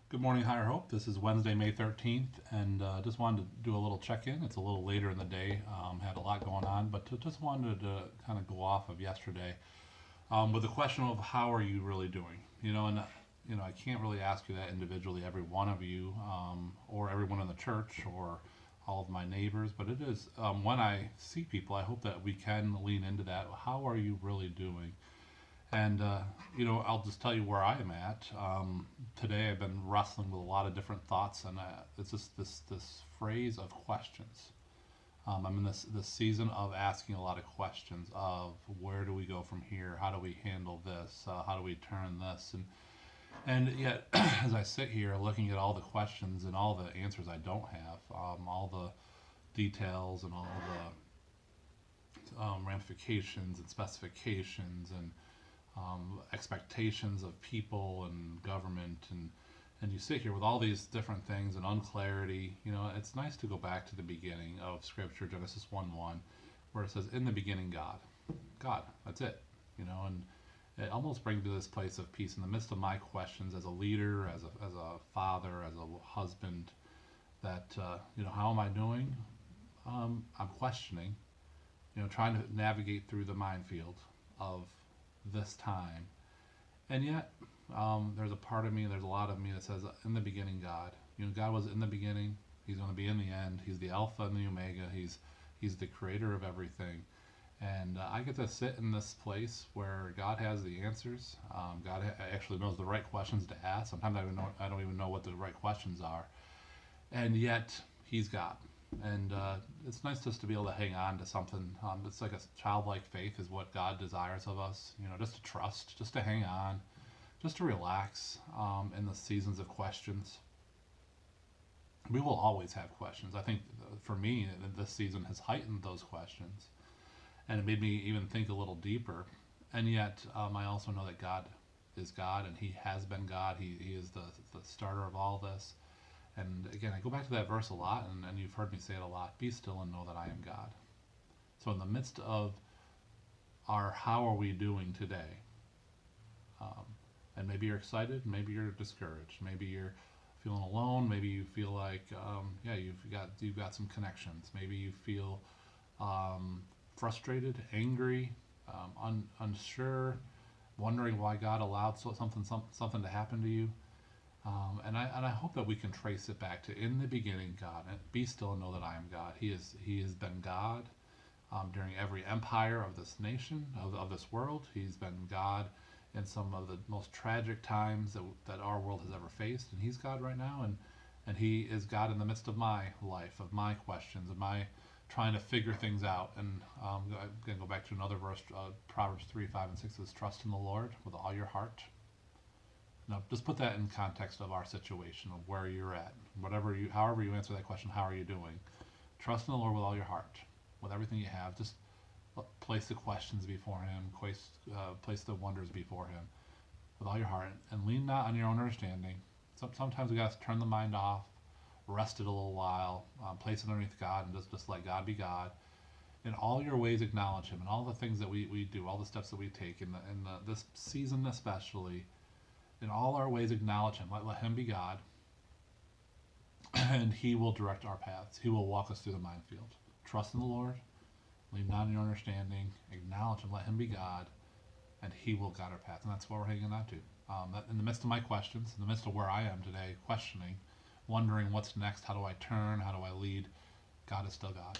Good morning, Higher Hope. This is Wednesday, May 13th, and just wanted to do a little check-in. It's a little later in the day, had a lot going on, but just wanted to kind of go off of yesterday with the question of how are you really doing? I can't really ask you that individually, every one of you, or everyone in the church, or all of my neighbors, but it is when I see people, I hope that we can lean into that. How are you really doing? And I'll just tell you where I am at. Today, I've been wrestling with a lot of different thoughts, and it's just this phrase of questions. I'm in this season of asking a lot of questions of where do we go from here? How do we handle this? How do we turn this? And yet, as I sit here looking at all the questions and all the answers I don't have, all the details and all the ramifications and specifications and expectations of people and government and you sit here with all these different things and unclarity. It's nice to go back to the beginning of Scripture, Genesis 1:1, where it says, "In the beginning, God." That's it. And it almost brings me to this place of peace in the midst of my questions as a leader, as a father, as a husband. That how am I doing? I'm questioning. Trying to navigate through the minefield of this time. And yet, there's a part of me, there's a lot of me that says, in the beginning, God. God was in the beginning. He's going to be in the end. He's the Alpha and the Omega. He's the creator of everything. And I get to sit in this place where God has the answers. God actually knows the right questions to ask. Sometimes I don't even know what the right questions are. And yet, He's God. And it's nice just to be able to hang on to something. It's like a childlike faith is what God desires of us. Just to trust, just to hang on, just to relax in the seasons of questions. We will always have questions. I think for me, this season has heightened those questions, and it made me even think a little deeper. And yet, I also know that God is God, and He has been God. He is the starter of all this. And again, I go back to that verse a lot, and you've heard me say it a lot. Be still and know that I am God. So in the midst of our how are we doing today, um, and maybe you're excited, maybe you're discouraged, maybe you're feeling alone, maybe you feel like you've got some connections, maybe you feel frustrated, angry, unsure, wondering why God allowed something to happen to you. And I hope that we can trace it back to in the beginning, God, and be still and know that I am God. He has been God during every empire of this nation, of this world. He's been God in some of the most tragic times that our world has ever faced, and He's God right now, and He is God in the midst of my life, of my questions, of my trying to figure things out. And I'm going to go back to another verse, Proverbs 3:5 and 6 says, "Trust in the Lord with all your heart." Now, just put that in context of our situation, of where you're at. However you answer that question, how are you doing? Trust in the Lord with all your heart, with everything you have. Just place the questions before Him, place the wonders before Him, with all your heart, and lean not on your own understanding. Sometimes we got to turn the mind off, rest it a little while, place it underneath God, and just let God be God. In all your ways, acknowledge Him, and all the things that we do, all the steps that we take this season especially. In all our ways, acknowledge Him. Let Him be God, and He will direct our paths. He will walk us through the minefield. Trust in the Lord, lean not on your understanding, acknowledge Him, let Him be God, and He will guide our path. And that's what we're hanging on to. In the midst of my questions, in the midst of where I am today, questioning, wondering what's next, how do I turn, how do I lead, God is still God.